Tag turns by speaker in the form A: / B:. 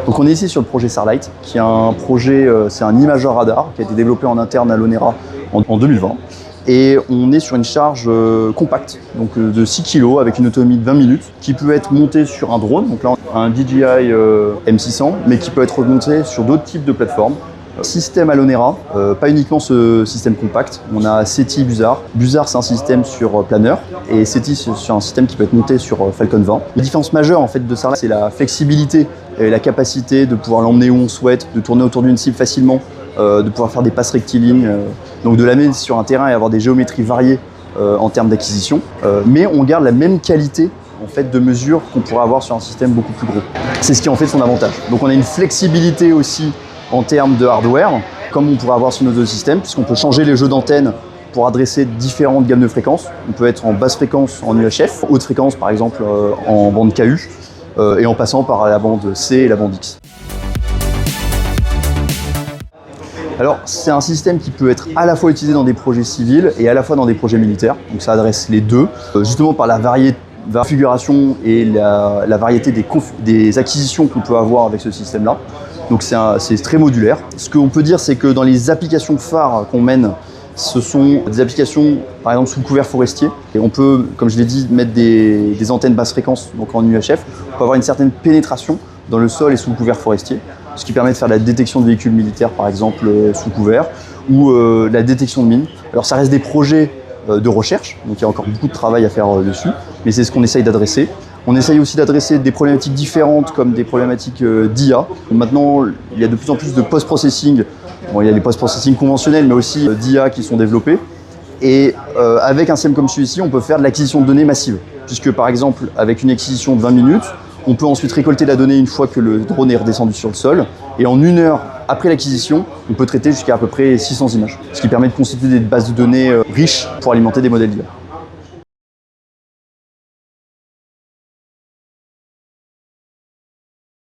A: Donc on est ici sur le projet Starlight, qui est un projet, c'est un imageur radar qui a été développé en interne à l'ONERA en 2020. Et on est sur une charge compacte, donc de 6 kg avec une autonomie de 20 minutes, qui peut être montée sur un drone, donc là on a un DJI M600, mais qui peut être monté sur d'autres types de plateformes. Système à l'ONERA, pas uniquement ce système compact, on a SETI Buzzard. Buzzard c'est un système sur planeur et SETI c'est un système qui peut être monté sur Falcon 20. La différence majeure en fait de ça, c'est la flexibilité et la capacité de pouvoir l'emmener où on souhaite, de tourner autour d'une cible facilement, de pouvoir faire des passes rectilignes, donc de l'amener sur un terrain et avoir des géométries variées en termes d'acquisition, mais on garde la même qualité en fait, de mesure qu'on pourrait avoir sur un système beaucoup plus gros. C'est ce qui en fait son avantage. Donc on a une flexibilité aussi en termes de hardware, comme on pourrait avoir sur nos deux systèmes, puisqu'on peut changer les jeux d'antennes pour adresser différentes gammes de fréquences. On peut être en basse fréquence en UHF, haute fréquence par exemple en bande KU, et en passant par la bande C et la bande X. Alors c'est un système qui peut être à la fois utilisé dans des projets civils et à la fois dans des projets militaires, donc ça adresse les deux, justement par la configuration et la variété des acquisitions qu'on peut avoir avec ce système-là. Donc c'est très modulaire. Ce qu'on peut dire, c'est que dans les applications phares qu'on mène, ce sont des applications, par exemple, sous couvert forestier. Et on peut, comme je l'ai dit, mettre des antennes basse fréquence, donc en UHF. On peut avoir une certaine pénétration dans le sol et sous le couvert forestier, ce qui permet de faire la détection de véhicules militaires, par exemple, sous couvert, ou la détection de mines. Alors ça reste des projets de recherche, donc il y a encore beaucoup de travail à faire dessus, mais c'est ce qu'on essaye d'adresser. On essaye aussi d'adresser des problématiques différentes comme des problématiques d'IA. Maintenant, il y a de plus en plus de post-processing. Bon, il y a les post-processing conventionnels, mais aussi d'IA qui sont développés. Et avec un système comme celui-ci, on peut faire de l'acquisition de données massive. Puisque par exemple, avec une acquisition de 20 minutes, on peut ensuite récolter la donnée une fois que le drone est redescendu sur le sol. Et en 1 heure après l'acquisition, on peut traiter jusqu'à peu près 600 images. Ce qui permet de constituer des bases de données riches pour alimenter des modèles d'IA.